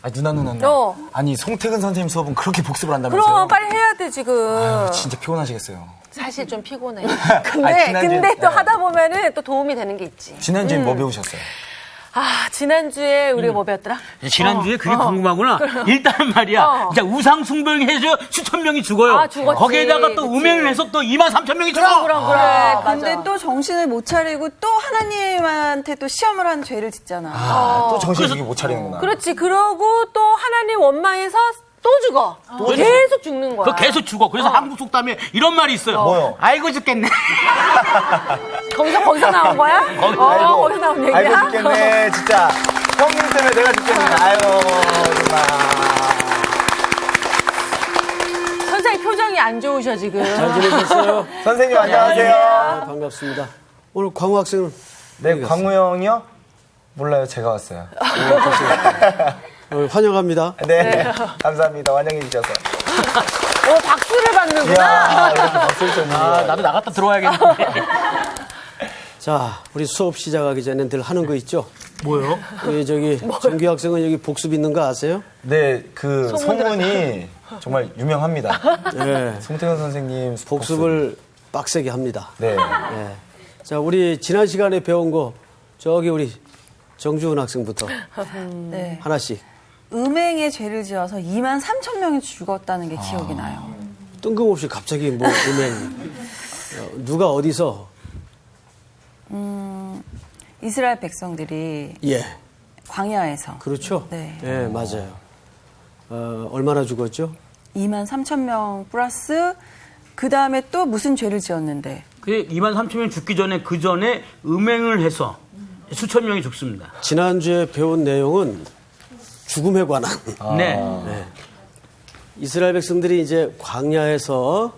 아, 누나. 아니, 송태근 선생님 수업은 그렇게 복습을 한다면서요? 그럼 빨리 해야 돼 지금. 아유, 진짜 피곤하시겠어요. 사실 좀 피곤해. 아니, 근데 또 하다 보면은 또 도움이 되는 게 있지. 지난주에 뭐 배우셨어요? 아, 지난주에 우리가 뭐 배웠더라? 지난주에 그게 궁금하구나. 일단은 말이야. 진짜 우상숭배해서 수천 명이 죽어요. 아, 죽었지. 거기에다가 또 그치. 음행을 해서 또 23,000명이 죽어. 그럼. 근데 또 정신을 못 차리고 또 하나님한테 또 시험을 한 죄를 짓잖아. 아, 또 정신이 못 차리는구나. 그렇지. 그러고 또 하나님 원망해서 또 죽어. 계속 죽는 거야. 그 계속 죽어. 그래서 한국 속담에 이런 말이 있어요. 뭐요? 아이고 죽겠네. 거기서 나온 거야? 거기서 나온 얘기야? 아이고 죽겠네. 진짜 형님 때문에 내가 죽겠네. 아유 정말. 선생님 표정이 안 좋으셔 지금. 잘 지내셨어요? 선생님 안녕하세요. 네, 반갑습니다. 오늘 광우 학생은 네, 광우 형이요? 몰라요. 제가 왔어요. 환영합니다. 네, 감사합니다. 환영해 주셔서. 오, 박수를 받는구나. 이야, 이렇게 박수를 쳤네요. 나도 나갔다 들어와야겠는데. 자, 우리 수업 시작하기 전에 늘 하는 거 있죠? 뭐요? 정규 학생은 여기 복습 있는 거 아세요? 네, 그 소문이 정말 유명합니다. 네. 송태근 선생님 복습을 빡세게 합니다. 네. 네. 자, 우리 지난 시간에 배운 거 저기 우리 정주은 학생부터 네. 하나씩. 음행의 죄를 지어서 23,000명이 죽었다는 게 기억이 나요. 뜬금없이 갑자기 뭐 음행. 누가 어디서? 이스라엘 백성들이 예. 광야에서 그렇죠? 네. 네, 맞아요. 얼마나 죽었죠? 23,000명 플러스 그 다음에 또 무슨 죄를 지었는데 23,000명 죽기 전에 그 전에 음행을 해서 수천 명이 죽습니다. 지난주에 배운 내용은 죽음에 관한. 네. 네. 이스라엘 백성들이 이제 광야에서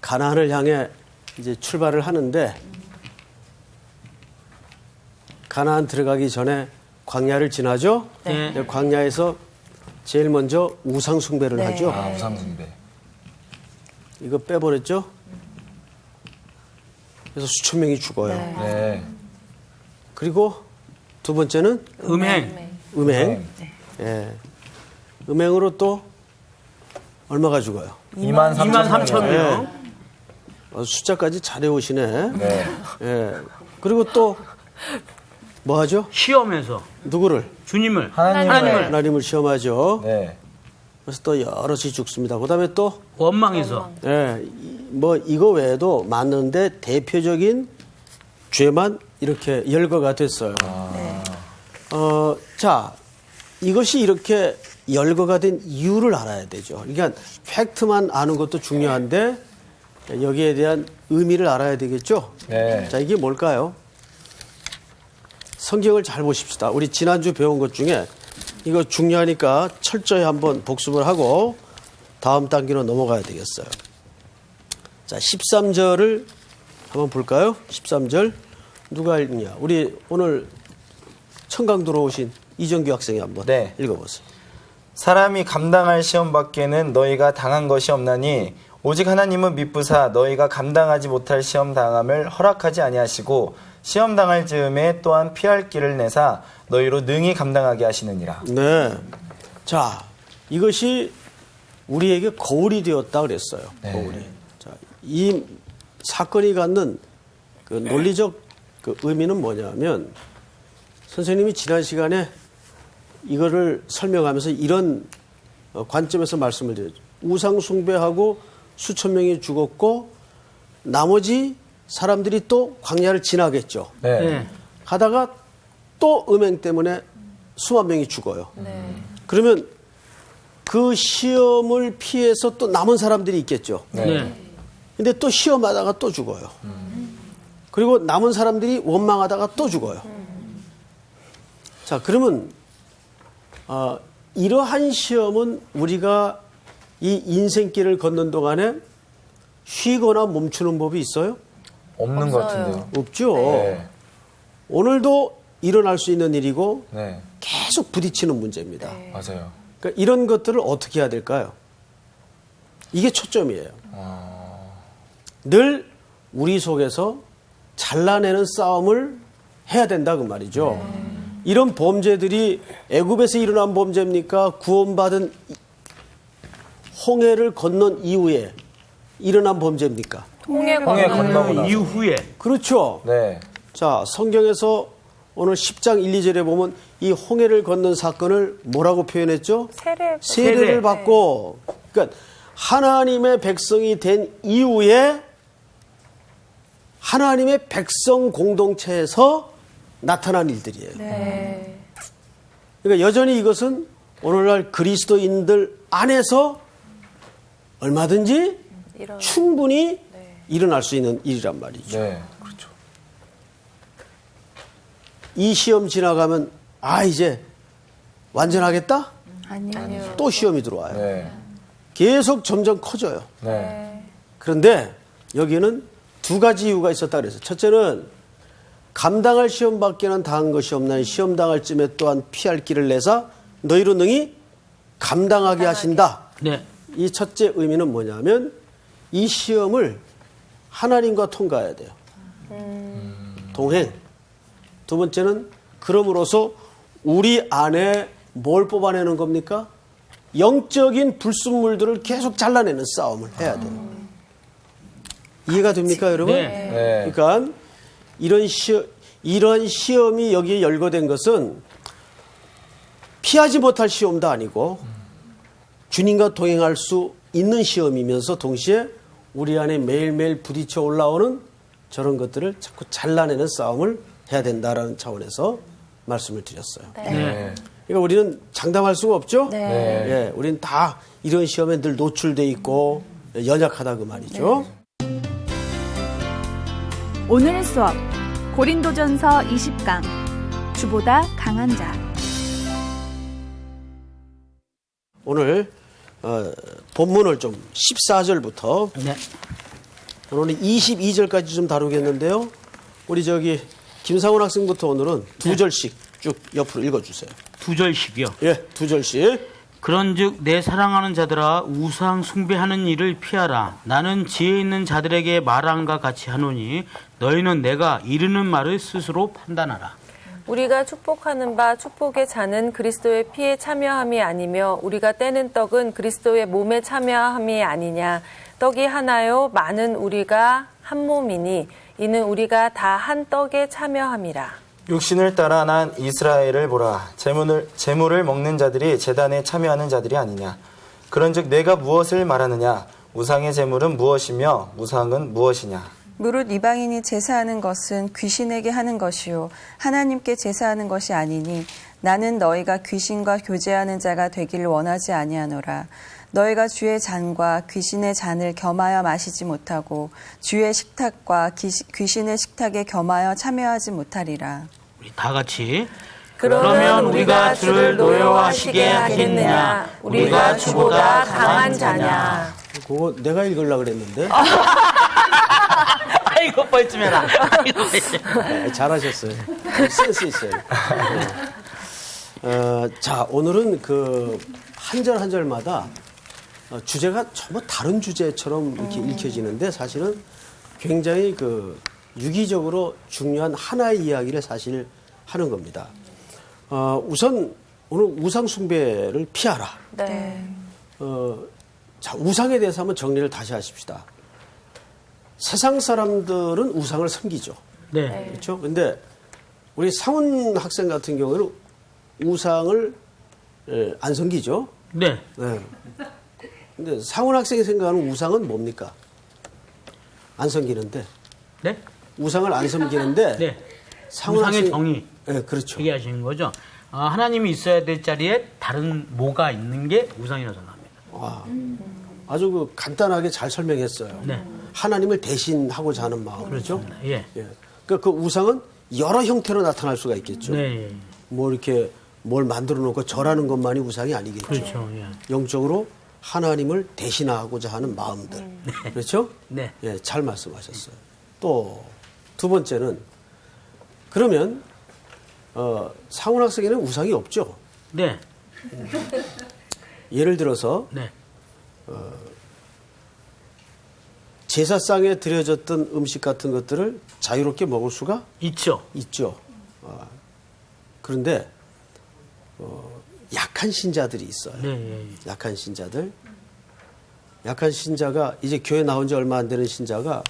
가나안을 향해 이제 출발을 하는데 가나안 들어가기 전에 광야를 지나죠. 네. 근데 광야에서 제일 먼저 우상 숭배를 네. 하죠. 아, 우상숭배. 이거 빼버렸죠. 그래서 수천 명이 죽어요. 네. 네. 그리고 두 번째는 음행. 음행. 예. 음행으로 또 얼마가 죽어요? 23,000명. 숫자까지 잘 외우시네. 네. 예. 그리고 또 뭐 하죠? 시험에서 누구를? 주님을. 하나님을. 하나님을 시험하죠. 네. 그래서 또 여럿이 죽습니다. 그다음에 또 원망해서. 예, 뭐 이거 외에도 많은데 대표적인 죄만 이렇게 열거가 됐어요. 자, 이것이 이렇게 열거가 된 이유를 알아야 되죠. 그러니까 팩트만 아는 것도 중요한데 여기에 대한 의미를 알아야 되겠죠. 네. 자, 이게 뭘까요? 성경을 잘 보십시다. 우리 지난주 배운 것 중에 이거 중요하니까 철저히 한번 복습을 하고 다음 단계로 넘어가야 되겠어요. 자, 13절을 한번 볼까요? 13절. 누가 읽냐? 우리 오늘 청강 들어오신 이정규 학생이 한번 네. 읽어보세요. 사람이 감당할 시험 밖에는 너희가 당한 것이 없나니 오직 하나님은 미쁘사 너희가 감당하지 못할 시험 당함을 허락하지 아니하시고 시험 당할 즈음에 또한 피할 길을 내사 너희로 능히 감당하게 하시느니라. 네. 자, 이것이 우리에게 거울이 되었다 그랬어요. 네. 거울이. 자, 이 사건이 갖는 그 논리적 그 의미는 뭐냐면 선생님이 지난 시간에 이거를 설명하면서 이런 관점에서 말씀을 드렸죠. 우상 숭배하고 수천 명이 죽었고 나머지 사람들이 또 광야를 지나겠죠. 네. 네. 가다가 또 음행 때문에 수만 명이 죽어요. 그러면 그 시험을 피해서 또 남은 사람들이 있겠죠. 네. 근데 또 시험하다가 또 죽어요. 그리고 남은 사람들이 원망하다가 또 죽어요. 자, 그러면 이러한 시험은 우리가 이 인생길을 걷는 동안에 쉬거나 멈추는 법이 있어요? 없는 것 같은데요. 없죠. 네. 오늘도 일어날 수 있는 일이고 네. 계속 부딪히는 문제입니다. 맞아요. 그러니까 이런 것들을 어떻게 해야 될까요? 이게 초점이에요. 늘 우리 속에서 잘라내는 싸움을 해야 된다 그 말이죠. 이런 범죄들이 애굽에서 일어난 범죄입니까? 구원받은 홍해를 건넌 이후에 일어난 범죄입니까? 홍해 홍해 건너는 건너고 이후에 그렇죠. 네. 자, 성경에서 오늘 10장 1, 2절에 보면 이 홍해를 건넌 사건을 뭐라고 표현했죠? 세례. 세례를 받고, 그러니까 하나님의 백성이 된 이후에 하나님의 백성 공동체에서 나타난 일들이에요. 네. 그러니까 여전히 이것은 오늘날 그리스도인들 안에서 얼마든지 충분히 일어날 수 있는 일이란 말이죠. 네. 그렇죠. 이 시험 지나가면 이제 완전하겠다? 아니요. 또 시험이 들어와요. 네. 계속 점점 커져요. 네. 그런데 여기는 두 가지 이유가 있었다 그래서 첫째는 감당할 시험밖에는 당한 것이 없나니 시험 당할 쯤에 또한 피할 길을 내사 너희로 능히 감당하게 하신다. 네. 이 첫째 의미는 뭐냐면 이 시험을 하나님과 통과해야 돼요. 동행. 두 번째는 그럼으로써 우리 안에 뭘 뽑아내는 겁니까? 영적인 불순물들을 계속 잘라내는 싸움을 해야 돼요. 이해가 됩니까, 여러분? 네. 네. 그러니까 이런 시험이 여기에 열거된 것은 피하지 못할 시험도 아니고 주님과 동행할 수 있는 시험이면서 동시에 우리 안에 매일매일 부딪혀 올라오는 저런 것들을 자꾸 잘라내는 싸움을 해야 된다라는 차원에서 말씀을 드렸어요. 네. 그러니까 우리는 장담할 수가 없죠? 네. 예, 우리는 다 이런 시험에 늘 노출돼 있고 연약하다 그 말이죠. 오늘 수업 고린도전서 20강 주보다 강한 자. 오늘 본문을 좀 14절부터 네. 오늘 22절까지 좀 다루겠는데요. 우리 김상훈 학생부터 오늘은 두 절씩 쭉 옆으로 읽어주세요. 두 절씩이요. 예, 두 절씩. 그런즉 내 사랑하는 자들아 우상 숭배하는 일을 피하라. 나는 지혜 있는 자들에게 말함과 같이 하노니 너희는 내가 이르는 말을 스스로 판단하라. 우리가 축복하는 바 축복의 잔은 그리스도의 피에 참여함이 아니며 우리가 떼는 떡은 그리스도의 몸에 참여함이 아니냐. 떡이 하나요 많은 우리가 한 몸이니 이는 우리가 다 한 떡에 참여함이라. 육신을 따라 난 이스라엘을 보라. 제물을 먹는 자들이 제단에 참여하는 자들이 아니냐. 그런즉 내가 무엇을 말하느냐. 우상의 제물은 무엇이며 우상은 무엇이냐. 무릇 이방인이 제사하는 것은 귀신에게 하는 것이요 하나님께 제사하는 것이 아니니 나는 너희가 귀신과 교제하는 자가 되기를 원하지 아니하노라. 너희가 주의 잔과 귀신의 잔을 겸하여 마시지 못하고 주의 식탁과 귀신의 식탁에 겸하여 참여하지 못하리라. 우리 다 같이. 그러면 우리가 주를 노여워하시게 하겠느냐. 우리가 주보다 강한 자냐. 그거 내가 읽으려고 그랬는데. 아이고 뻘쭘해라. 잘하셨어요. 센스 있어요. 자, 오늘은 그 한 절 한 절마다 주제가 전부 다른 주제처럼 이렇게 읽혀지는데 사실은 굉장히 그 유기적으로 중요한 하나의 이야기를 사실 하는 겁니다. 우선 오늘 우상 숭배를 피하라. 네. 자, 우상에 대해서 한번 정리를 다시 하십시다. 세상 사람들은 우상을 섬기죠. 네. 그렇죠? 근데 우리 상훈 학생 같은 경우는 우상을 안 섬기죠. 네. 네. 근데 상훈 학생이 생각하는 우상은 뭡니까? 안 섬기는데. 네. 우상을 안 섬기는데. 네. 상훈 우상의 학생- 정의. 네, 그렇죠. 얘기하시는 거죠. 하나님이 있어야 될 자리에 다른 뭐가 있는 게 우상이라고 생각합니다. 와, 아주 그 간단하게 잘 설명했어요. 네. 하나님을 대신하고자 하는 마음. 그렇죠? 예. 예. 그 우상은 여러 형태로 나타날 수가 있겠죠. 네. 뭐 이렇게 뭘 만들어 놓고 절하는 것만이 우상이 아니겠죠. 그렇죠. 예. 영적으로 하나님을 대신하고자 하는 마음들. 그렇죠? 네. 예, 잘 말씀하셨어요. 또 두 번째는 그러면 상훈 학생에는 우상이 없죠. 네. 예를 들어서 네. 제사상에 드려졌던 음식 같은 것들을 자유롭게 먹을 수가 있죠. 있죠. 그런데 약한 신자들이 있어요. 네. 약한 신자들. 약한 신자가 이제 교회 나온 지 얼마 안 되는 신자가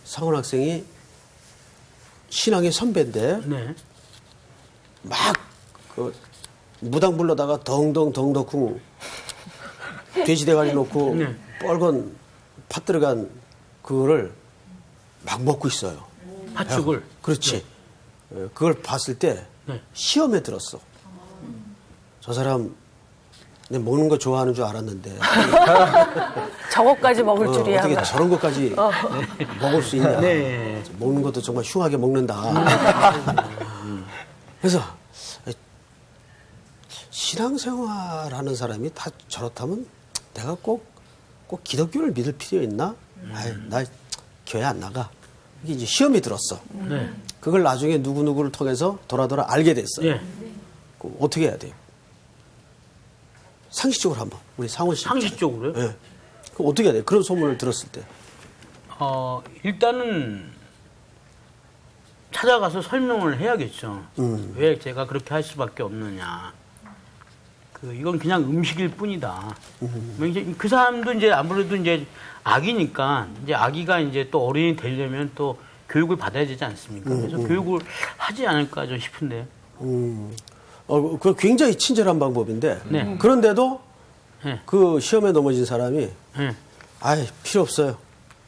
상훈 학생이 신앙의 선배인데 네. 막 그 무당 불러다가 덩덩쿵 돼지 대가리 놓고 네. 뻘건 팥 들어간 그거를 막 먹고 있어요. 팥죽을. 그렇지. 그걸 봤을 때 네. 시험에 들었어. 저 사람 내 먹는 거 좋아하는 줄 알았는데 저것까지 먹을 줄이야. 어떻게 저런 것까지 먹을 수 있냐. 네. 먹는 것도 정말 흉하게 먹는다. 그래서 신앙생활하는 사람이 다 저렇다면 내가 꼭 기독교를 믿을 필요 있나? 아이, 나 교회 안 나가. 이게 이제 시험이 들었어. 네. 그걸 나중에 누구누구를 통해서 돌아 알게 됐어요. 네. 그럼 어떻게 해야 돼요? 상식적으로 한번 우리 상원 씨. 상식적으로요? 예. 그럼 어떻게 해야 돼요? 그런 소문을 들었을 때. 일단은 찾아가서 설명을 해야겠죠. 왜 제가 그렇게 할 수밖에 없느냐. 이건 그냥 음식일 뿐이다. 이제 그 사람도 이제 아무래도 이제 아기니까 이제 아기가 이제 또 어른이 되려면 또 교육을 받아야 되지 않습니까? 그래서 교육을 하지 않을까 좀 싶은데. 그 굉장히 친절한 방법인데. 네. 그런데도 네. 그 시험에 넘어진 사람이 네. 아이, 필요 없어요.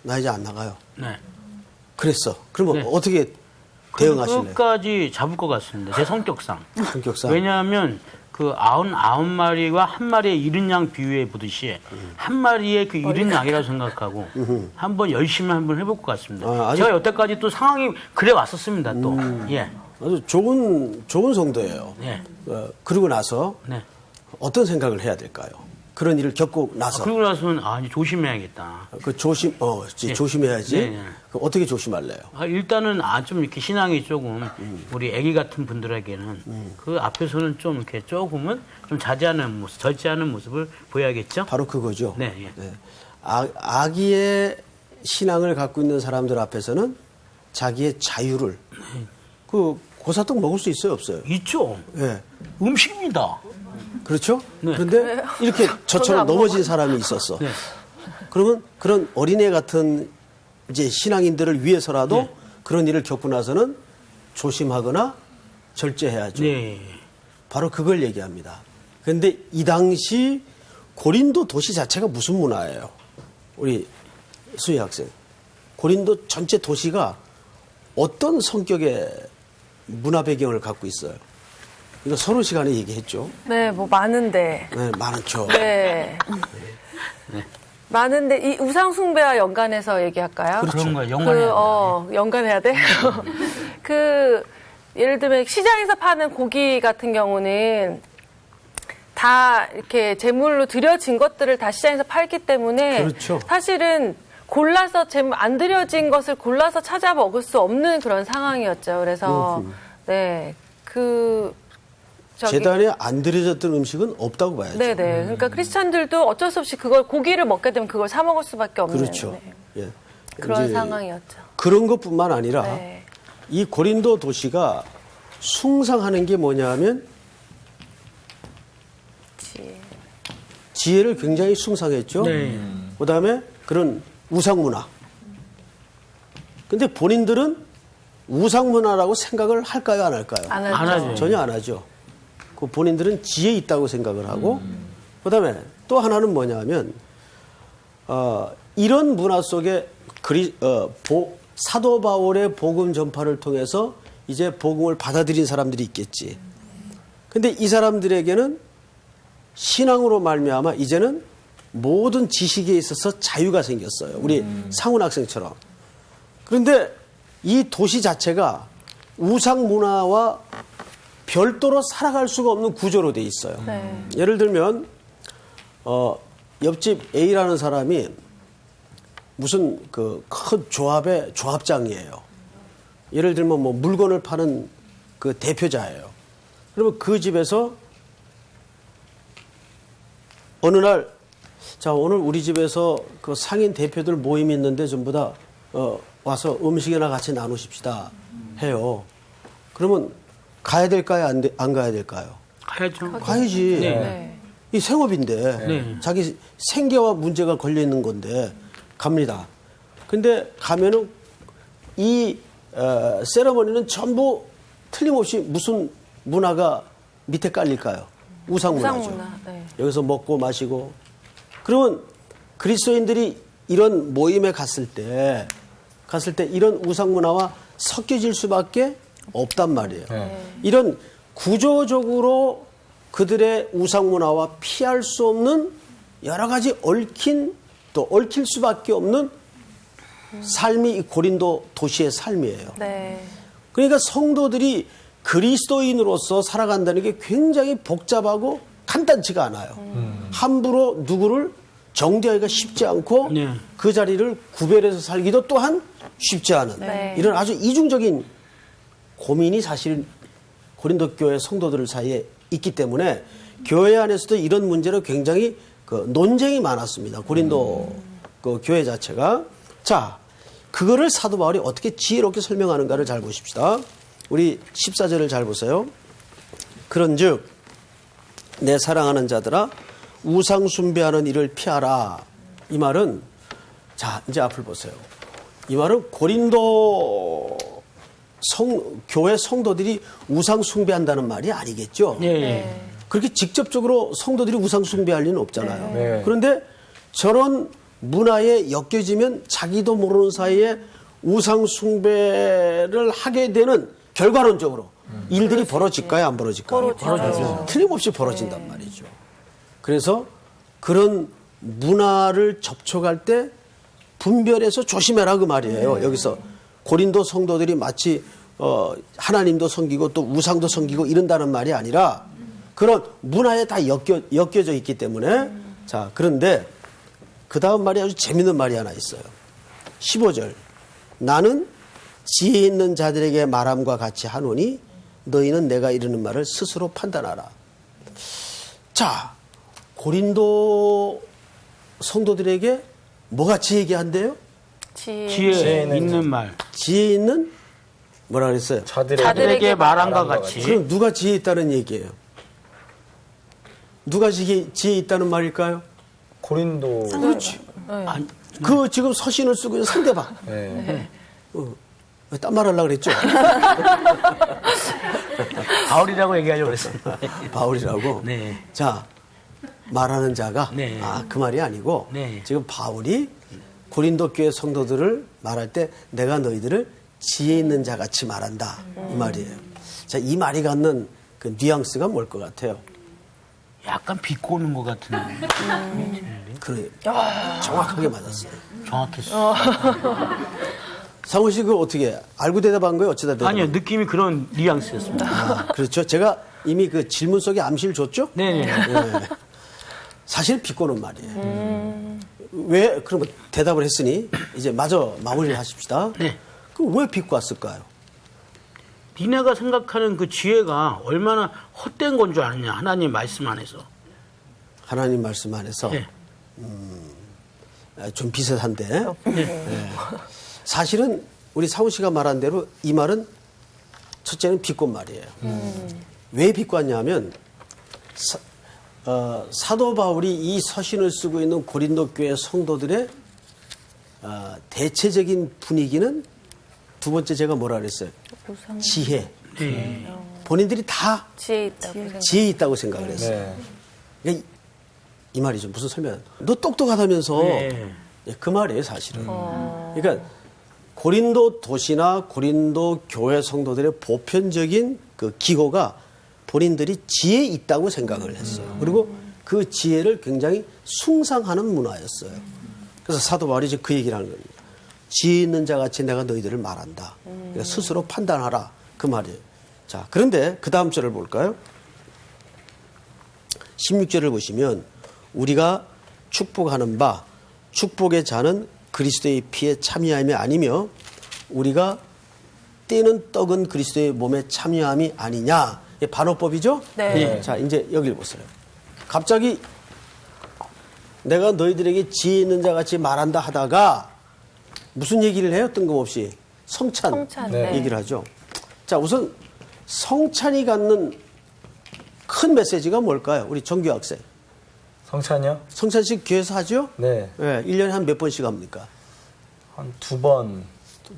나 이제 안 나가요. 네. 그랬어. 그러면 네. 어떻게 대응하실래요? 끝까지 잡을 것 같습니다. 제 성격상. 성격상. 왜냐하면 그 99마리와 한 마리의 이른 양 비유에 보듯이 한 마리의 그 이른 양이라고 생각하고 한번 열심히 한번 해볼 것 같습니다. 아주- 제가 여태까지 또 상황이 그래 왔었습니다. 또. 예. 아주 좋은 성도예요. 네. 그러고 나서 네. 어떤 생각을 해야 될까요? 그런 일을 겪고 나서. 그러고 나서는 이제 조심해야겠다. 이제 조심해야지. 네, 네. 그럼 어떻게 조심할래요? 일단은 좀 이렇게 신앙이 조금 우리 애기 같은 분들에게는 그 앞에서는 좀 이렇게 조금은 좀 자제하는 모습, 절제하는 모습을 보여야겠죠. 바로 그거죠. 네, 예. 아기의 신앙을 갖고 있는 사람들 앞에서는 자기의 자유를 고사떡 먹을 수 있어요, 없어요? 있죠. 예. 음식입니다. 그렇죠? 네. 그런데 이렇게 저처럼 넘어진 사람이 있었어. 네. 그러면 그런 어린애 같은 이제 신앙인들을 위해서라도 네. 그런 일을 겪고 나서는 조심하거나 절제해야죠. 네. 바로 그걸 얘기합니다. 그런데 이 당시 고린도 도시 자체가 무슨 문화예요? 우리 수희 학생. 고린도 전체 도시가 어떤 성격의 문화 배경을 갖고 있어요? 이거 서로 시간에 얘기했죠. 네, 뭐 많은데. 네, 많죠. 네. 많은데 이 우상 숭배와 연관해서 얘기할까요? 그런 거예요. 연관해야 연관해야 돼. 예를 들면 시장에서 파는 고기 같은 경우는 다 이렇게 제물로 드려진 것들을 다 시장에서 팔기 때문에 그렇죠. 사실은 골라서 안 드려진 것을 골라서 찾아 먹을 수 없는 그런 상황이었죠. 그래서 네, 재단에 안 들여졌던 음식은 없다고 봐야죠. 네네. 그러니까 크리스찬들도 어쩔 수 없이 고기를 먹게 되면 그걸 사 먹을 수밖에 없는 그렇죠. 네. 예. 그런 이제 상황이었죠. 그런 것뿐만 아니라 네. 이 고린도 도시가 숭상하는 게 뭐냐면 지혜를 굉장히 숭상했죠. 네. 그다음에 그런 우상 문화. 근데 본인들은 우상 문화라고 생각을 할까요, 안 할까요? 안 안 하죠. 전혀 안 하죠. 그 본인들은 지혜 있다고 생각을 하고, 그다음에 또 하나는 뭐냐면 이런 문화 속에 사도 바울의 복음 전파를 통해서 이제 복음을 받아들인 사람들이 있겠지. 근데 이 사람들에게는 신앙으로 말미암아 이제는 모든 지식에 있어서 자유가 생겼어요. 우리 상훈 학생처럼. 그런데 이 도시 자체가 우상 문화와 별도로 살아갈 수가 없는 구조로 돼 있어요. 네. 예를 들면 옆집 A라는 사람이 무슨 그 큰 조합의 조합장이에요. 예를 들면 뭐 물건을 파는 그 대표자예요. 그러면 그 집에서 어느 날, 자, 오늘 우리 집에서 그 상인 대표들 모임이 있는데 전부 다 와서 음식이나 같이 나누십시다 해요. 그러면 가야 될까요? 안 가야 될까요? 가야죠. 가야지. 네. 이 생업인데 네. 자기 생계와 문제가 걸려 있는 건데 갑니다. 근데 가면은 이 세레머니는 전부 틀림없이 무슨 문화가 밑에 깔릴까요? 우상 문화죠. 우상문화. 네. 여기서 먹고 마시고 그러면 그리스도인들이 이런 모임에 갔을 때 이런 우상 문화와 섞여질 수밖에 없단 말이에요. 이런 구조적으로 그들의 우상 문화와 피할 수 없는 여러 가지 얽힐 수밖에 없는 삶이 이 고린도 도시의 삶이에요. 네. 그러니까 성도들이 그리스도인으로서 살아간다는 게 굉장히 복잡하고 간단치가 않아요. 함부로 누구를 정죄하기가 쉽지 않고 네. 그 자리를 구별해서 살기도 또한 쉽지 않은 네. 이런 아주 이중적인 고민이 사실 고린도 교회 성도들 사이에 있기 때문에 교회 안에서도 이런 문제로 굉장히 그 논쟁이 많았습니다. 고린도 그 교회 자체가. 자, 그거를 사도 바울이 어떻게 지혜롭게 설명하는가를 잘 보십시다. 우리 14절을 잘 보세요. 그런즉 내 사랑하는 자들아 우상 숭배하는 일을 피하라. 이 말은 자 이제 앞을 보세요. 이 말은 고린도 교회 성도들이 우상 숭배한다는 말이 아니겠죠. 예. 그렇게 직접적으로 성도들이 우상 숭배할 리는 없잖아요. 네. 그런데 저런 문화에 엮여지면 자기도 모르는 사이에 우상 숭배를 하게 되는 결과론적으로 일들이 벌어질까요? 안 벌어질까요? 벌어지죠. 틀림없이 벌어진단 말이죠. 그래서 그런 문화를 접촉할 때 분별해서 조심해라 그 말이에요. 여기서 고린도 성도들이 마치 하나님도 섬기고 또 우상도 섬기고 이런다는 말이 아니라 그런 문화에 다 엮여져 있기 때문에 자 그런데 그 다음 말이 아주 재밌는 말이 하나 있어요. 15절 나는 지혜 있는 자들에게 말함과 같이 하노니 너희는 내가 이르는 말을 스스로 판단하라. 자 고린도 성도들에게 뭐가 지혜게 한대요? 지혜 있는 말. 지혜 있는 뭐라 그랬어요? 자들에게 말함과 같이. 그럼 누가 지혜 있다는 얘기예요? 누가 지혜 있다는 말일까요? 고린도. 그렇지. 아니, 그 지금 서신을 쓰고 있는 상대방. 네. 왜 딴 말 하려고 그랬죠? 바울이라고 얘기하려고 그랬어요. 바울이라고. 네. 자, 말하는 자가 네. 그 말이 아니고 네. 지금 바울이 고린도 교회 성도들을 말할 때 내가 너희들을 지혜 있는 자 같이 말한다. 이 말이에요. 자, 이 말이 갖는 그 뉘앙스가 뭘 것 같아요? 약간 비꼬는 것 같은. 그래. 정확하게 맞았어요. 정확했어. 상훈 씨 그거 어떻게 알고 대답한 거예요? 어쩌다 대답한 아니요, 느낌이 그런 뉘앙스였습니다. 그렇죠. 제가 이미 그 질문 속에 암시를 줬죠? 네네. 네. 사실 비꼬는 말이에요. 왜 그러면 대답을 했으니 이제 마저 마무리를 하십시다. 네. 그럼 왜 비꼬았을까요? 니네가 생각하는 그 지혜가 얼마나 헛된 건 줄 아느냐, 하나님 말씀 안에서. 하나님 말씀 안에서 네. 좀 비슷한데 네. 사실은 우리 사훈 씨가 말한 대로 이 말은 첫째는 비꼰 말이에요. 왜 비꼬았냐면 사도 바울이 이 서신을 쓰고 있는 고린도 교회 성도들의 대체적인 분위기는 두 번째 제가 뭐라 그랬어요? 지혜. 본인들이 다 지혜 있다고 지혜 있다고 생각. 생각을 했어요. 네. 그러니까 이 말이죠. 무슨 설명? 너 똑똑하다면서 네. 그 말이에요, 사실은. 그러니까 고린도 도시나 고린도 교회 성도들의 보편적인 그 기호가 본인들이 지혜 있다고 생각을 했어요. 그리고 그 지혜를 굉장히 숭상하는 문화였어요. 그래서 사도 바울이 이제 그 얘기를 하는 겁니다. 지혜 있는 자 같이 내가 너희들을 말한다. 그러니까 스스로 판단하라. 그 말이에요. 자, 그런데 그 다음 절을 볼까요? 16절을 보시면 우리가 축복하는 바 축복의 자는 그리스도의 피에 참여함이 아니며 우리가 떼는 떡은 그리스도의 몸에 참여함이 아니냐. 이게 반어법이죠? 네. 자, 이제 여기를 보세요. 갑자기 내가 너희들에게 지혜 있는 자 같이 말한다 하다가 무슨 얘기를 해요? 뜬금없이 성찬 성찬, 네. 얘기를 하죠. 자, 우선 성찬이 갖는 큰 메시지가 뭘까요? 우리 정규 학생. 성찬이요? 성찬식 교회에서 하죠? 네. 네, 1년에 한 몇 번씩 합니까? 한 2번.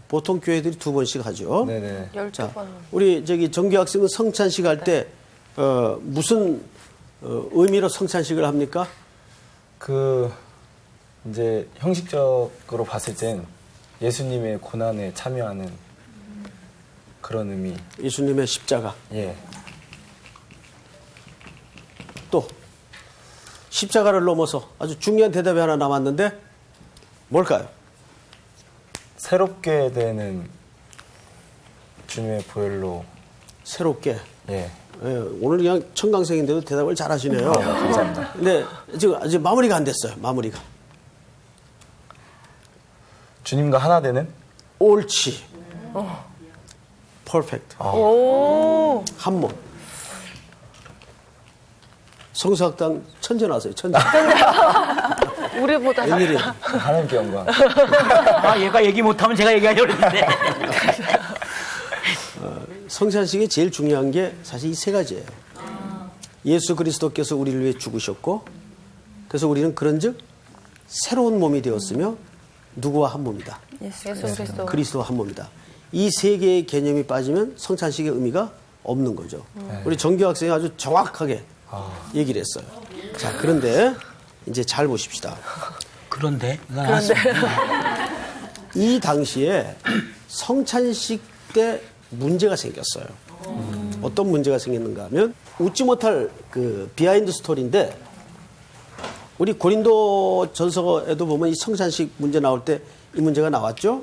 보통 교회들이 2번씩 하죠. 네네. 12번. 우리 정규 학생은 성찬식 할 때 무슨 의미로 성찬식을 합니까? 이제 형식적으로 봤을 땐 예수님의 고난에 참여하는 그런 의미. 예수님의 십자가. 예. 또 십자가를 넘어서 아주 중요한 대답이 하나 남았는데 뭘까요? 새롭게 되는 주님의 보혈로. 새롭게. 예. 예, 오늘 그냥 청강생인데도 대답을 잘 하시네요. 감사합니다. 근데 지금 아직 마무리가 안 됐어요. 마무리가. 주님과 하나 되는? 옳지. 퍼펙트. 오. 한 몸. 성서학당 천재 나세요. 천재. 우리보다 웬일이야. 하나님께 영광. 아, 얘가 얘기 못하면 제가 얘기하려고 했는데. 성찬식이 제일 중요한 게 사실 이 세 가지예요. 예수 그리스도께서 우리를 위해 죽으셨고, 그래서 우리는 그런즉 새로운 몸이 되었으며 누구와 한 몸이다. 예수 그리스도. 그리스도와 한 몸이다. 이 세 개의 개념이 빠지면 성찬식의 의미가 없는 거죠. 우리 정규 학생이 아주 정확하게 얘기를 했어요. 자, 그런데 이제 잘 보십시다. 그런데? 이 당시에 성찬식 때 문제가 생겼어요. 어떤 문제가 생겼는가 하면 웃지 못할 그 비하인드 스토리인데 우리 고린도 전서에도 보면 이 성찬식 문제 나올 때 이 문제가 나왔죠.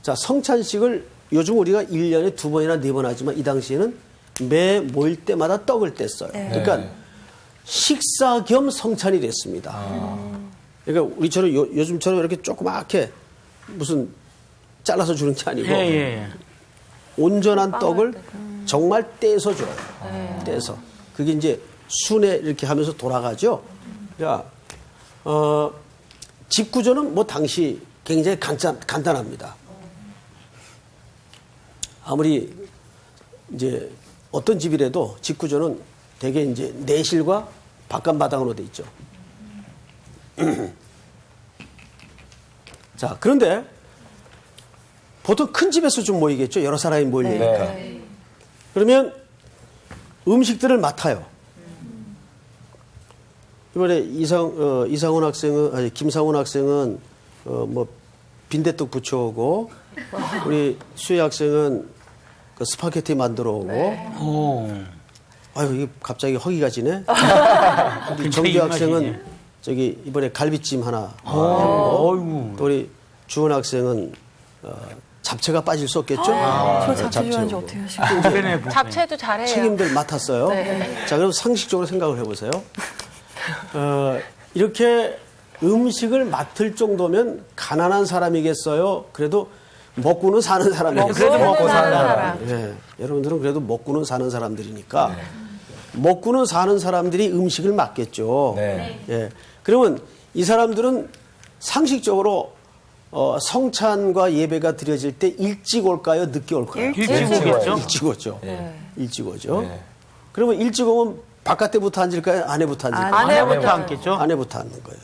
자, 성찬식을 요즘 우리가 1년에 2번이나 4번 하지만 이 당시에는 매 모일 때마다 떡을 뗐어요. 그러니까 식사 겸 성찬이 됐습니다. 그러니까 우리처럼 요즘처럼 이렇게 조그맣게 무슨 잘라서 주는 게 아니고 예. 온전한 떡을 정말 떼서 줘요. 떼서. 그게 이제 순에 이렇게 하면서 돌아가죠. 자, 집 구조는 뭐 당시 굉장히 간단합니다. 아무리 이제 어떤 집이라도 집 구조는 대개 이제 내실과 바깥마당으로 돼 있죠. 자, 그런데 보통 큰 집에서 좀 모이겠죠. 여러 사람이 모이니까. 그러면 음식들을 맡아요. 이번에 이상훈 학생은, 아니, 김상훈 학생은, 뭐, 빈대떡 부쳐오고, 우리 수혜 학생은 그 스파게티 만들어 오고, 오. 아유, 이게 갑자기 허기가 지네. 우리 정규 입맛이네. 학생은 저기 이번에 갈비찜 하나. 어이구. 또 우리 주은 학생은 잡채가 빠질 수 없겠죠? 저 잡채 좋아하는지 어떻게 하시고. 잡채도 잘해요. 책임들 맡았어요. 자, 그럼 상식적으로 생각을 해보세요. 이렇게 음식을 맡을 정도면 가난한 사람이겠어요? 그래도 먹고는 사는 사람이겠어요? 그래도 먹고 사는 사람. 예, 여러분들은 그래도 먹고는 사는 사람들이니까 먹고는 사는 사람들이 음식을 맡겠죠. 네. 예, 그러면 이 사람들은 상식적으로 성찬과 예배가 드려질 때 일찍 올까요? 늦게 올까요? 일찍 오겠죠? 일찍 오죠. 네. 일찍 오죠. 네. 그러면 일찍 오면 바깥에부터 앉을까요? 안에부터 앉을까요? 아내부터 앉겠죠? 안에부터 앉는 거예요.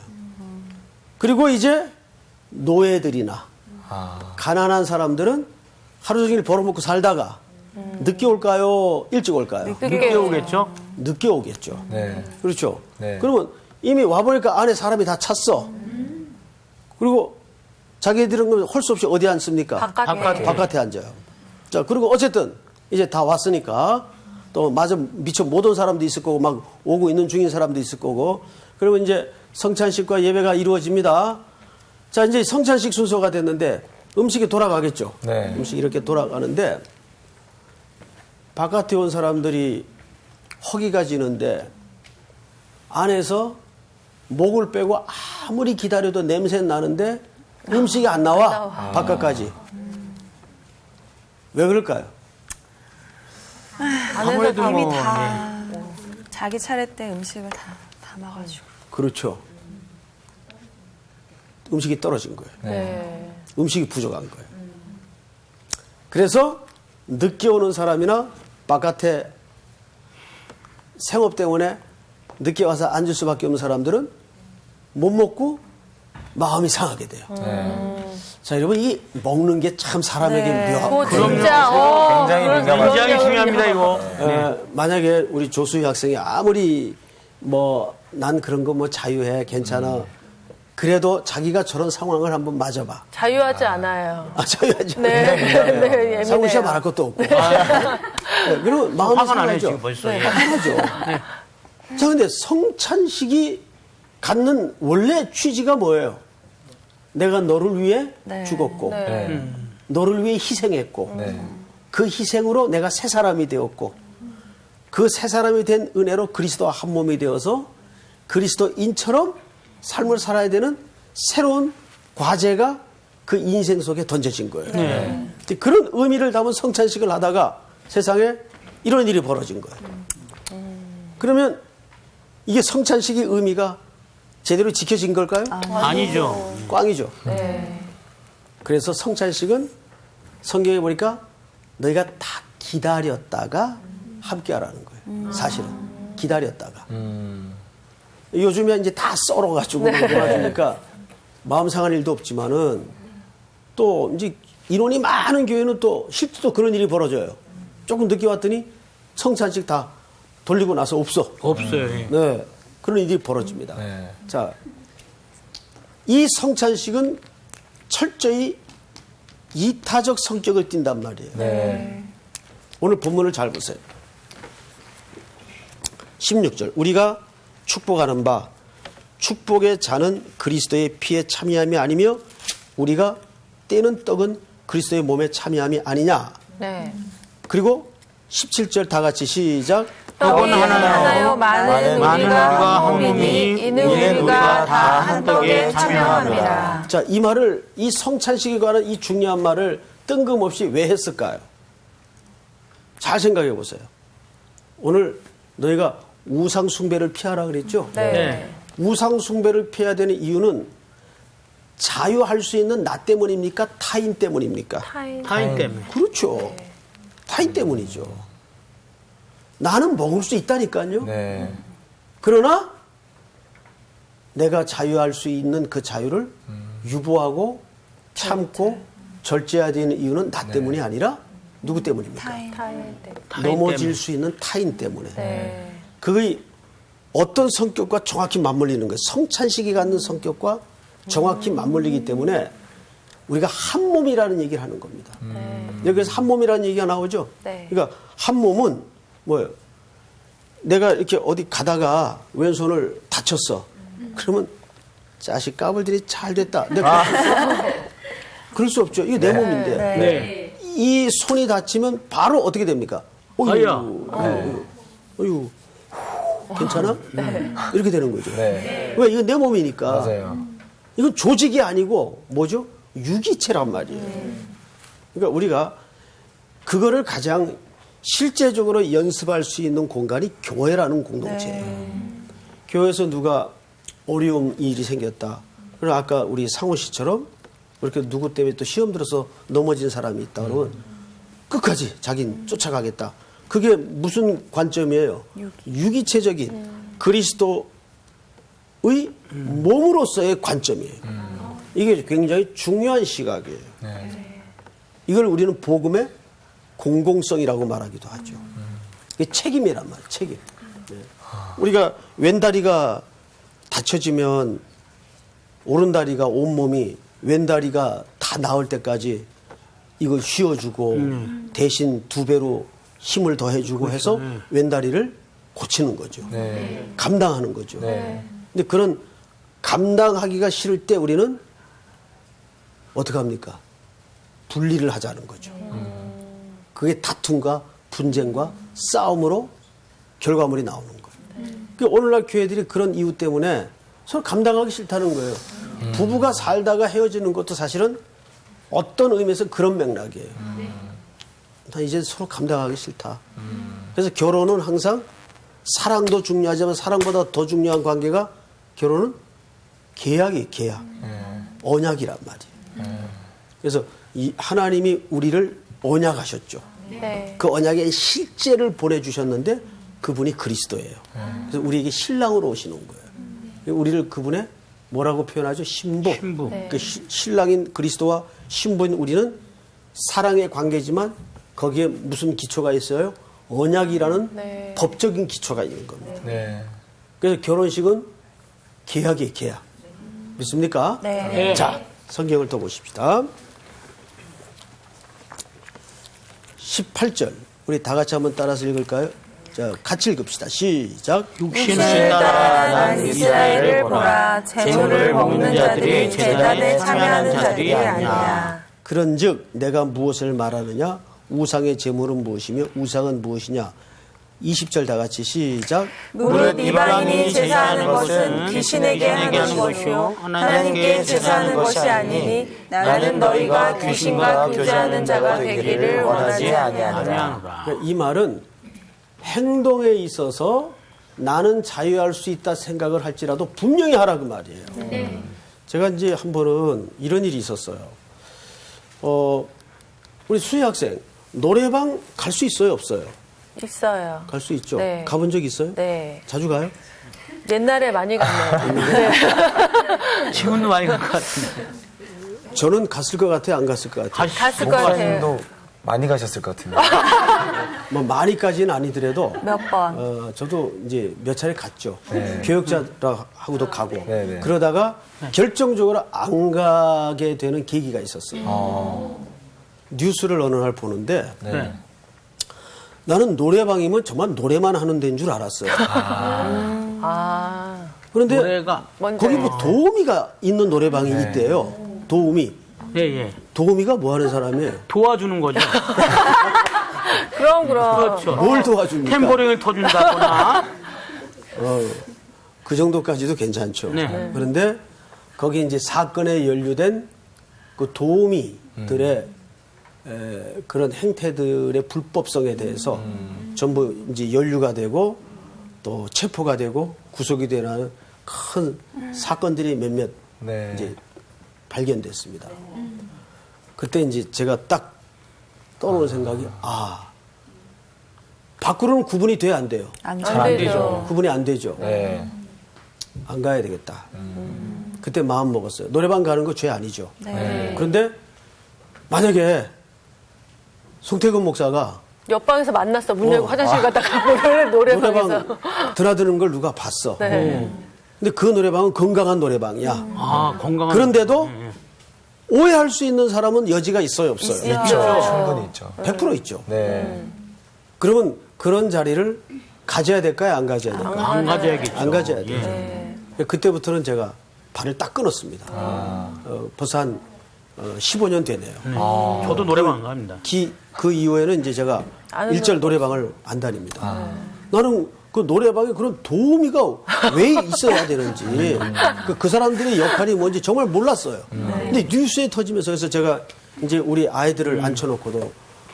그리고 이제 노예들이나 가난한 사람들은 하루 종일 벌어먹고 살다가 늦게 올까요? 일찍 올까요? 늦게 오겠죠? 늦게 오겠죠. 네. 그렇죠. 네. 그러면 이미 와보니까 안에 사람이 다 찼어. 그리고 자기들은 할 수 없이 어디 앉습니까? 바깥에 앉아요. 자, 그리고 어쨌든 이제 다 왔으니까 또 마저 미처 못 온 사람도 있을 거고 막 오고 있는 중인 사람도 있을 거고 그러면 이제 성찬식과 예배가 이루어집니다. 자, 이제 성찬식 순서가 됐는데 음식이 돌아가겠죠. 네. 음식이 이렇게 돌아가는데 바깥에 온 사람들이 허기가 지는데 안에서 목을 빼고 아무리 기다려도 냄새 나는데 음식이 안 나와. 바깥까지. 왜 그럴까요? 아무래도 이미 뭐, 다 자기 차례 때 음식을 다 담아가지고. 그렇죠. 음식이 떨어진 거예요. 네. 음식이 부족한 거예요. 그래서 늦게 오는 사람이나 바깥에 생업 때문에 늦게 와서 앉을 수밖에 없는 사람들은 못 먹고 마음이 상하게 돼요. 자, 여러분, 이 먹는 게 참 사람에게 묘하고. 그거 진짜 굉장히 민감하죠. 굉장히 중요합니다, 이거. 만약에 우리 조수희 학생이 아무리 뭐 난 그런 거 뭐 자유해 괜찮아. 그래도 자기가 저런 상황을 한번 맞아봐. 자유하지 않아요. 자유하죠. 네, 네, 예민해요. 상우 씨가 말할 것도 없고. 그리고 마음이 화가 나네, 상하죠. 지금 벌써. 예. 화나죠. 자, 근데 성찬식이 갖는 원래 취지가 뭐예요? 내가 너를 위해 죽었고, 너를 위해 희생했고, 그 희생으로 내가 새 사람이 되었고, 그 새 사람이 된 은혜로 그리스도와 한 몸이 되어서 그리스도인처럼 삶을 살아야 되는 새로운 과제가 그 인생 속에 던져진 거예요. 그런 의미를 담은 성찬식을 하다가 세상에 이런 일이 벌어진 거예요. 그러면 이게 성찬식의 의미가 제대로 지켜진 걸까요? 아니죠. 꽝이죠. 그래서 성찬식은 성경에 보니까 너희가 다 기다렸다가 함께하라는 거예요. 사실은 기다렸다가. 요즘에 이제 다 썰어가지고 놀아주니까 마음 상할 일도 없지만은 또 이제 인원이 많은 교회는 또 실제로 그런 일이 벌어져요. 조금 늦게 왔더니 성찬식 다 돌리고 나서 없어. 없어요. 예. 네, 그런 일이 벌어집니다. 자, 이 성찬식은 철저히 이타적 성격을 띈단 말이에요. 오늘 본문을 잘 보세요. 16절. 우리가 축복하는 바 축복의 잔은 그리스도의 피에 참여함이 아니며 우리가 떼는 떡은 그리스도의 몸에 참여함이 아니냐. 네. 그리고 17절 다 같이 시작. 떡이 하나요 많은 우리가 한 몸이니 이는 우리가 다 한 떡에 참여합니다. 자, 이 말을 이 성찬식에 관한 이 중요한 말을 뜬금없이 왜 했을까요? 잘 생각해 보세요. 오늘 너희가 우상 숭배를 피하라 그랬죠? 네. 우상 숭배를 피해야 되는 이유는 자유할 수 있는 나 때문입니까? 타인 때문입니까? 타인. 때문에. 그렇죠. 타인 때문이죠. 나는 먹을 수 있다니까요. 그러나 내가 자유할 수 있는 그 자유를 유보하고 참고 절제해야 되는 이유는 나 때문이 아니라 누구 때문입니까? 타인. 넘어질 때문에. 수 있는 타인 때문에. 네. 그게 어떤 성격과 정확히 맞물리는 거예요. 성찬식이 갖는 성격과 정확히 맞물리기 때문에 우리가 한 몸이라는 얘기를 하는 겁니다. 여기서 한 몸이라는 얘기가 나오죠. 네. 그러니까 한 몸은 뭐예요? 내가 이렇게 어디 가다가 왼손을 다쳤어. 그러면 자식 까불들이 잘 됐다. 내가 그럴 수 없죠. 이게 내 몸인데. 네. 이 손이 다치면 바로 어떻게 됩니까? 어휴, 괜찮아? 이렇게 되는 거죠. 왜? 이건 내 몸이니까. 맞아요. 이건 조직이 아니고 뭐죠? 유기체란 말이에요. 그러니까 우리가 그거를 가장 실제적으로 연습할 수 있는 공간이 교회라는 공동체예요. 교회에서 누가 어려운 일이 생겼다. 그럼 아까 우리 상호 씨처럼 그렇게 누구 때문에 또 시험 들어서 넘어진 사람이 있다 그러면 끝까지 자기는 쫓아가겠다. 그게 무슨 관점이에요? 유기체적인 그리스도의 몸으로서의 관점이에요. 이게 굉장히 중요한 시각이에요. 이걸 우리는 복음의 공공성이라고 말하기도 하죠. 이게 책임이란 말이에요. 책임. 우리가 왼다리가 다쳐지면 오른다리가 온몸이 왼다리가 다 나을 때까지 이걸 씌워주고 대신 2배로 힘을 더해주고 해서 왼다리를 고치는 거죠. 감당하는 거죠. 근데 그런 감당하기가 싫을 때 우리는 어떻게 합니까? 분리를 하자는 거죠. 그게 다툼과 분쟁과 싸움으로 결과물이 나오는 거예요. 그 오늘날 교회들이 그런 이유 때문에 서로 감당하기 싫다는 거예요. 부부가 살다가 헤어지는 것도 사실은 어떤 의미에서 그런 맥락이에요. 나 이제 서로 감당하기 싫다. 그래서 결혼은 항상 사랑도 중요하지만 사랑보다 더 중요한 관계가 결혼은 계약이에요. 계약. 언약이란 말이에요. 그래서 이 하나님이 우리를 언약하셨죠. 네. 그 언약의 실제를 보내주셨는데 그분이 그리스도예요. 그래서 우리에게 신랑으로 오시는 거예요. 우리를 그분의 뭐라고 표현하죠? 신부. 신부. 네. 그 신랑인 그리스도와 신부인 우리는 사랑의 관계지만 거기에 무슨 기초가 있어요? 언약이라는 네. 법적인 기초가 있는 겁니다. 네. 그래서 결혼식은 계약이에요, 계약. 믿습니까? 네. 자, 성경을 또 보십시다. 18절. 우리 다 같이 한번 따라서 읽을까요? 자, 같이 읽읍시다. 시작. 육신을 따라난 이스라엘을 보라. 재물을 먹는 자들이 제단에 참여하는 자들이 아니냐. 그런즉 내가 무엇을 말하느냐? 우상의 제물은 무엇이며 우상은 무엇이냐? 20절 다 같이 시작. 무릇 이방인이 제사하는 것은 귀신에게 하는 것이요 하나님께 제사하는 것이 아니니 나는 너희가 귀신과 교제하는 자가 되기를 원하지 아니하노라. 아니하노라. 그러니까 이 말은 행동에 있어서 나는 자유할 수 있다 생각을 할지라도 분명히 하라 그 말이에요. 제가 이제 한 번은 이런 일이 있었어요. 우리 수혜 학생 노래방 갈 수 있어요, 없어요? 있어요. 갈 수 있죠. 네. 가본 적 있어요? 네. 자주 가요? 옛날에 많이 갔네요. 네. 지금도 많이 갈 것 같은데. 저는 갔을 것 같아요, 안 갔을 것 같아요? 갔을 것 같아요. 목사님도 많이 가셨을 것 같은데. 뭐 많이까지는 아니더라도 몇 번. 저도 이제 몇 차례 갔죠. 교역자하고도 가고 네, 네. 그러다가 결정적으로 안 가게 되는 계기가 있었어요. 뉴스를 어느 날 보는데 네. 나는 노래방이면 정말 노래만 하는 데인 줄 알았어요. 아, 그런데 노래가 먼저. 거기 뭐 도우미가 있는 노래방이 있대요. 도우미. 예. 도우미가 뭐 하는 사람이에요? 도와주는 거죠. 그럼. 그렇죠. 뭘 도와줍니까? 탬버링을 터준다거나. 그 정도까지도 괜찮죠. 네. 그런데 거기 이제 사건에 연루된 그 도우미들의 그런 행태들의 불법성에 대해서 전부 이제 연루가 되고 또 체포가 되고 구속이 되는 큰 사건들이 몇몇 네. 이제 발견됐습니다. 그때 이제 제가 딱 떠오르는 생각이 밖으로는 구분이 돼야 안 돼요. 안 안 되죠. 구분이 안 되죠. 네. 안 가야 되겠다. 그때 마음 먹었어요. 노래방 가는 거 죄 아니죠. 네. 그런데 만약에 송태근 목사가 옆방에서 만났어. 문 열고 화장실 갔다가 노래방에서. 노래방 드나드는 걸 누가 봤어. 네. 근데 그 노래방은 건강한 노래방이야. 아, 건강한. 그런데도 오해할 수 있는 사람은 여지가 있어요, 없어요? 있죠. 충분히 있죠. 100% 있죠. 네. 그러면 그런 자리를 가져야 될까요? 안 가져야 될까요? 안 가져야겠죠. 안 가져야 돼요. 예. 그때부터는 제가 발을 딱 끊었습니다. 벌써 한 15년 되네요. 저도 노래방 안 갑니다. 그 이후에는 이제 제가 일절 노래방을 안 다닙니다. 나는 그 노래방에 그런 도우미가 왜 있어야 되는지 그 사람들의 역할이 뭔지 정말 몰랐어요. 근데 뉴스에 터지면서 그래서 제가 이제 우리 아이들을 앉혀놓고도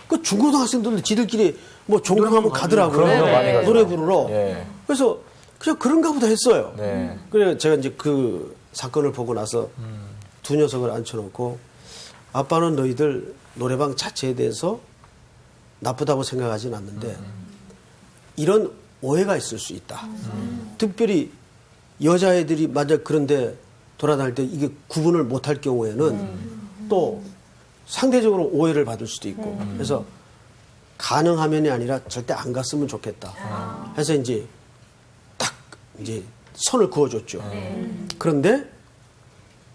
그 중고등학생들도 지들끼리 뭐 종강하면 가더라고요. 그럼요, 많이 가죠. 노래 부르러. 예. 그래서 그냥 그런가 보다 했어요. 네. 그래 제가 이제 그 사건을 보고 나서 두 녀석을 앉혀놓고 아빠는 너희들 노래방 자체에 대해서 나쁘다고 생각하진 않는데 이런 오해가 있을 수 있다. 특별히 여자애들이 만약 그런데 돌아다닐 때 이게 구분을 못할 경우에는 또 상대적으로 오해를 받을 수도 있고 그래서 가능하면이 아니라 절대 안 갔으면 좋겠다. 해서 이제 딱 이제 선을 그어줬죠. 그런데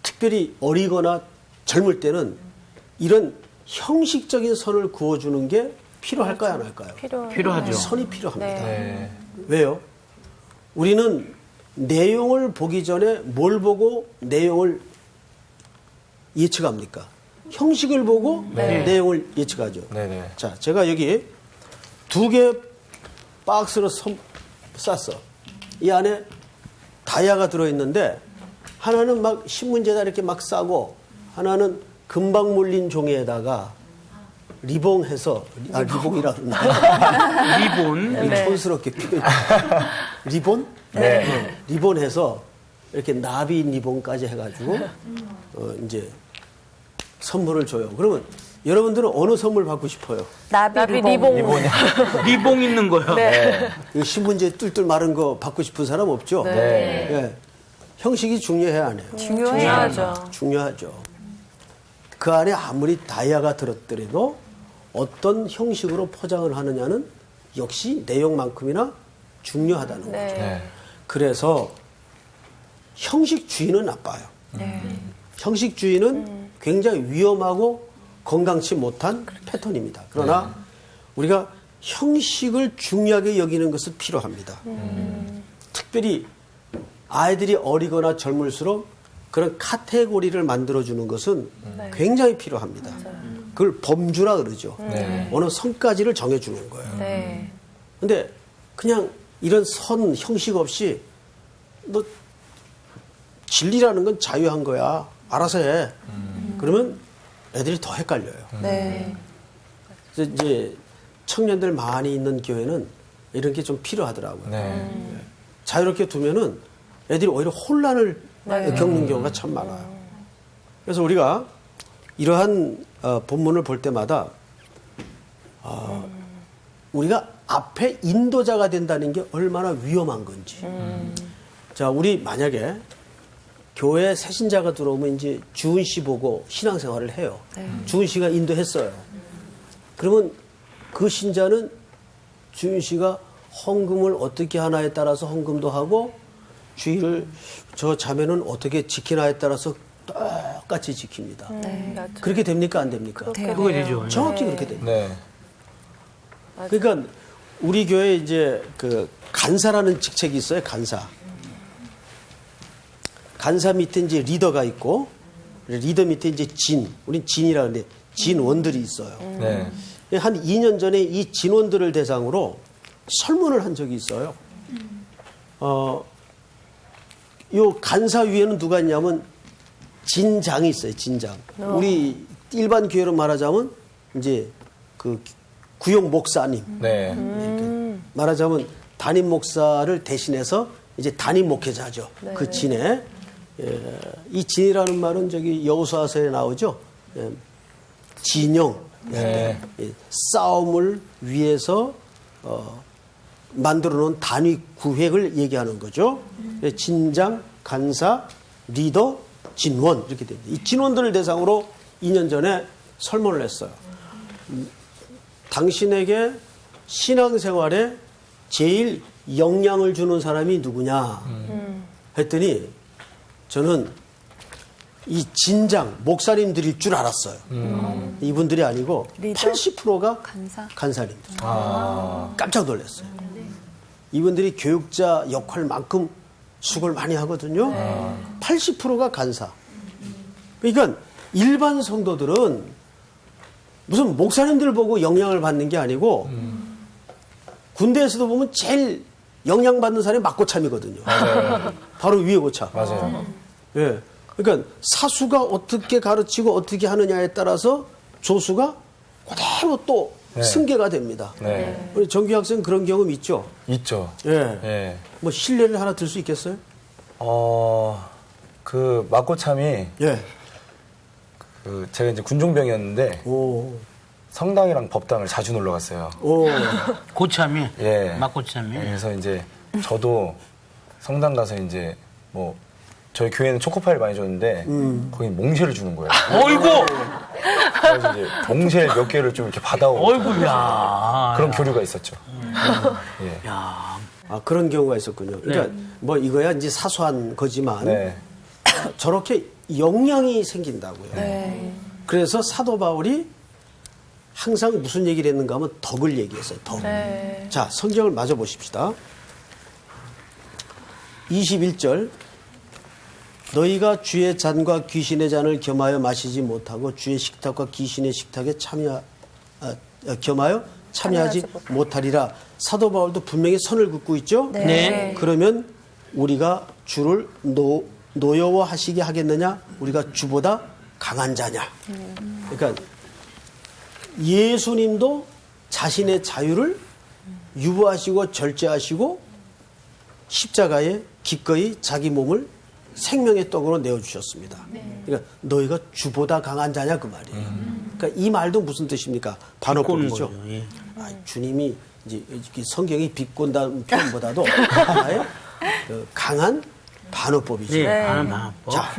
특별히 어리거나 젊을 때는 이런 형식적인 선을 그어주는 게 필요할까요, 안 할까요? 필요하죠. 선이 필요합니다. 네. 왜요? 우리는 내용을 보기 전에 뭘 보고 내용을 예측합니까? 형식을 보고 내용을 예측하죠. 네네. 자, 제가 여기 2개 박스로 쌌어. 이 안에 다이아가 들어있는데 하나는 막 신문지에다 이렇게 막 싸고 하나는 금방 물린 종이에다가 리봉해서 리봉이라 그러나 리본. 촌스럽게 리본? 네. 리본해서 이렇게 나비 리본까지 해가지고 이제 선물을 줘요. 그러면 여러분들은 어느 선물 받고 싶어요? 나비 리봉. 리봉 있는 거요. 네. 이 신문지에 뚫뚫 마른 거 받고 싶은 사람 없죠? 네. 예. 형식이 중요해 안 해요? 중요하죠. 중요하죠. 그 안에 아무리 다이아가 들었더라도 어떤 형식으로 포장을 하느냐는 역시 내용만큼이나 중요하다는 거죠. 네. 그래서 형식주의는 나빠요. 형식주의는 굉장히 위험하고 건강치 못한 패턴입니다. 그러나 우리가 형식을 중요하게 여기는 것은 필요합니다. 특별히 아이들이 어리거나 젊을수록 그런 카테고리를 만들어주는 것은 굉장히 필요합니다. 그걸 범주라 그러죠. 어느 선까지를 정해주는 거예요. 네. 근데 그냥 이런 선, 형식 없이 너 진리라는 건 자유한 거야. 알아서 해. 그러면 애들이 더 헷갈려요. 네. 그래서 이제 청년들 많이 있는 교회는 이런 게 좀 필요하더라고요. 네. 자유롭게 두면은 애들이 오히려 혼란을 겪는 경우가 참 많아요. 그래서 우리가 이러한 본문을 볼 때마다 우리가 앞에 인도자가 된다는 게 얼마나 위험한 건지. 자, 우리 만약에 교회 새신자가 들어오면 이제 주은 씨 보고 신앙생활을 해요. 주은 씨가 인도했어요. 그러면 그 신자는 주은 씨가 헌금을 어떻게 하나에 따라서 헌금도 하고 주의를 저 자매는 어떻게 지키나에 따라서 똑같이 지킵니다. 그렇게 됩니까? 안 됩니까? 그거 되죠. 정확히 그렇게 됩니다. 네. 그러니까 우리 교회에 이제 그 간사라는 직책이 있어요. 간사. 간사 밑에 이제 리더가 있고 리더 밑에 이제 진. 우린 진이라 그러는데 진원들이 있어요. 네. 한 2년 전에 이 진원들을 대상으로 설문을 한 적이 있어요. 요 간사 위에는 누가 있냐면 진장이 있어요. 진장. 우리 일반 교회로 말하자면 이제 그 구용 목사님. 네. 말하자면 담임 목사를 대신해서 이제 담임 목회자죠. 그 진에. 예, 이 진이라는 말은 저기 여호수아서에 나오죠. 예, 진영. 네. 예, 싸움을 위해서 만들어 놓은 단위 구획을 얘기하는 거죠. 예, 진장, 간사, 리더, 진원 이렇게 됩니다. 이 진원들을 대상으로 2년 전에 설문을 했어요. 당신에게 신앙생활에 제일 영향을 주는 사람이 누구냐 했더니 저는 이 진장 목사님들일 줄 알았어요. 이분들이 아니고 80%가 간사님들. 깜짝 놀랐어요. 이분들이 교육자 역할만큼 수고를 많이 하거든요. 80%가 간사. 그러니까 일반 성도들은 무슨 목사님들 보고 영향을 받는 게 아니고 군대에서도 보면 제일 영향받는 사람이 막고참이거든요. 맞아요. 바로 위에 고참. 맞아요. 예. 그러니까 사수가 어떻게 가르치고 어떻게 하느냐에 따라서 조수가 그대로 또 네. 승계가 됩니다. 네. 우리 정규 학생 그런 경험 있죠? 있죠. 예. 예. 뭐 실례를 하나 들 수 있겠어요? 그 막고참이 예. 그 제가 이제 군종병이었는데 오. 성당이랑 법당을 자주 놀러 갔어요. 오. 고참이. 예. 막고참이. 그래서 이제 저도 성당 가서 이제 뭐 저희 교회는 초코파이를 많이 줬는데 거기 몽쉘을 주는 거예요. 어이구! 그래서 이제 몽쉘 몇 개를 좀 이렇게 받아오고 어이구야. 그런 교류가 있었죠. 예. 야. 아, 그런 경우가 있었군요. 그러니까 뭐 이거야 이제 사소한 거지만 네. 저렇게 영향이 생긴다고요. 그래서 사도 바울이 항상 무슨 얘기를 했는가 하면 덕을 얘기했어요. 덕. 자, 성경을 마저 보십시다. 21절. 너희가 주의 잔과 귀신의 잔을 겸하여 마시지 못하고 주의 식탁과 귀신의 식탁에 겸하여 참여하지 못하리라. 사도 바울도 분명히 선을 긋고 있죠. 네. 그러면 우리가 주를 노여워하시게 하겠느냐? 우리가 주보다 강한 자냐? 그러니까 예수님도 자신의 자유를 유보하시고 절제하시고 십자가에 기꺼이 자기 몸을 생명의 떡으로 내어주셨습니다. 그러니까 너희가 주보다 강한 자냐 그 말이에요. 그러니까 이 말도 무슨 뜻입니까? 반어법이죠. 거죠. 예. 주님이 이제 이렇게 성경이 비꼰다는 표현보다도 하나의 강한 반어법이죠. 네, 하는 방법. 자,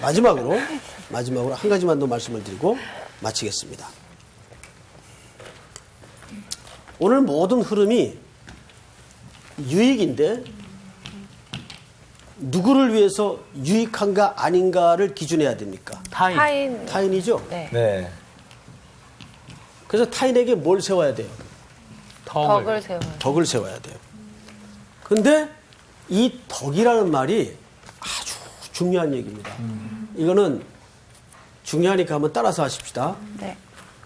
마지막으로 한 가지만 더 말씀을 드리고 마치겠습니다. 오늘 모든 흐름이 유익인데 누구를 위해서 유익한가 아닌가를 기준해야 됩니까? 타인. 타인이죠? 네. 그래서 타인에게 뭘 세워야 돼요? 덕을 세워요. 덕을 세워야 돼요. 근데 이 덕이라는 말이 아주 중요한 얘기입니다. 이거는 중요하니까 한번 따라서 하십시다. 네.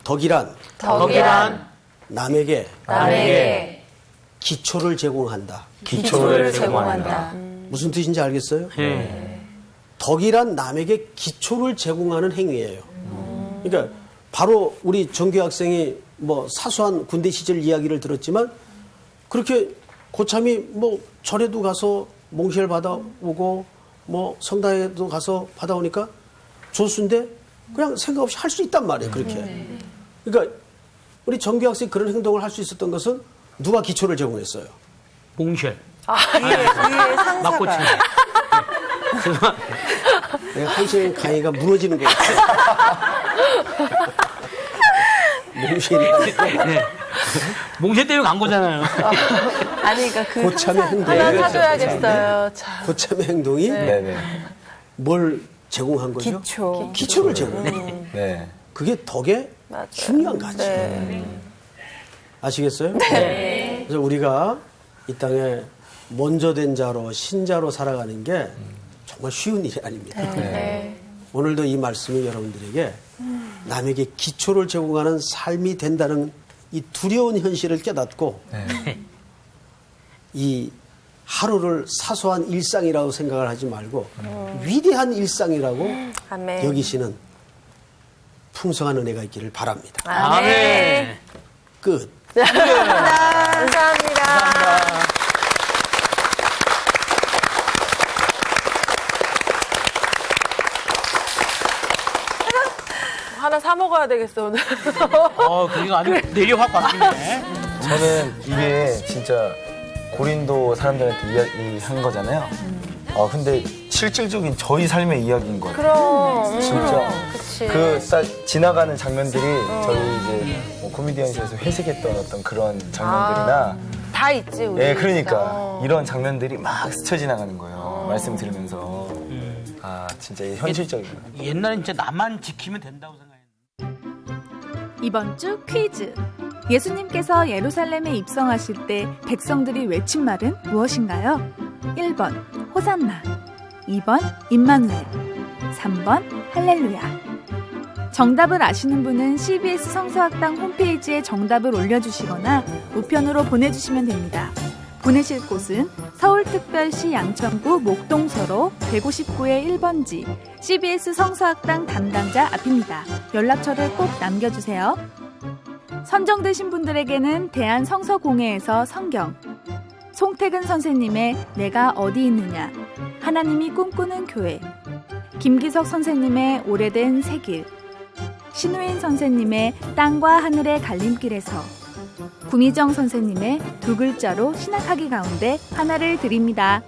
덕이란 덕이란 남에게 기초를 제공한다. 기초를 제공한다. 무슨 뜻인지 알겠어요? 예. 덕이란 남에게 기초를 제공하는 행위예요. 그러니까 바로 우리 정규 학생이 뭐 사소한 군대 시절 이야기를 들었지만 그렇게 고참이 뭐 절에도 가서 몽쉘 받아오고 뭐 성당에도 가서 받아오니까 조수인데 그냥 생각 없이 할 수 있단 말이에요. 그렇게. 그러니까 우리 정규 학생이 그런 행동을 할 수 있었던 것은 누가 기초를 제공했어요? 몽쉘. 위에 맞고 상사가. 치네. 내가 한시간 강의가 무너지는 것 같아요. 몽쉘이 아니고 네. 몽쉘 때문에 간 거잖아요. 아니, 그러니까 그 고참의 행동이 하나 사줘야겠어요. 참. 고참의 행동이 네네. 뭘 제공한 거죠? 기초. 기초를 제공해. 네. 그게 덕의 맞아요. 중요한 가치예요. 아시겠어요? 네. 그래서 우리가 이 땅에 먼저 된 자로 신자로 살아가는 게 정말 쉬운 일이 아닙니다. 네. 오늘도 이 말씀이 여러분들에게 남에게 기초를 제공하는 삶이 된다는 이 두려운 현실을 깨닫고 이 하루를 사소한 일상이라고 생각을 하지 말고 위대한 일상이라고 아멘. 여기시는 풍성한 은혜가 있기를 바랍니다. 아멘. 끝. 감사합니다. 하나 사 먹어야 되겠어 오늘. 그러니까 아주 내리 확 바뀌네. 저는 이게 진짜 고린도 사람들한테 이야기한 거잖아요. 근데 실질적인 저희 삶의 이야기인 것 같아요. 그럼. 진짜. 그치. 그 딱 지나가는 장면들이 저희 이제 뭐 코미디언실에서 회색했던 어떤 그런 장면들이나 다 있지 우리. 예, 그러니까 이런 장면들이 막 스쳐 지나가는 거예요. 말씀 들으면서. 진짜 현실적인 거예요. 옛날엔 진짜 나만 지키면 된다고 생각했는데. 이번 주 퀴즈. 예수님께서 예루살렘에 입성하실 때 백성들이 외친 말은 무엇인가요? 1번 호산나, 2번 임마누엘, 3번 할렐루야. 정답을 아시는 분은 CBS 성서학당 홈페이지에 정답을 올려주시거나 우편으로 보내주시면 됩니다. 보내실 곳은 서울특별시 양천구 목동서로 159의 1번지 CBS 성서학당 담당자 앞입니다. 연락처를 꼭 남겨주세요. 선정되신 분들에게는 대한성서공회에서 성경, 송태근 선생님의 내가 어디 있느냐, 하나님이 꿈꾸는 교회, 김기석 선생님의 오래된 새길, 신우인 선생님의 땅과 하늘의 갈림길에서, 구미정 선생님의 두 글자로 신학하기 가운데 하나를 드립니다.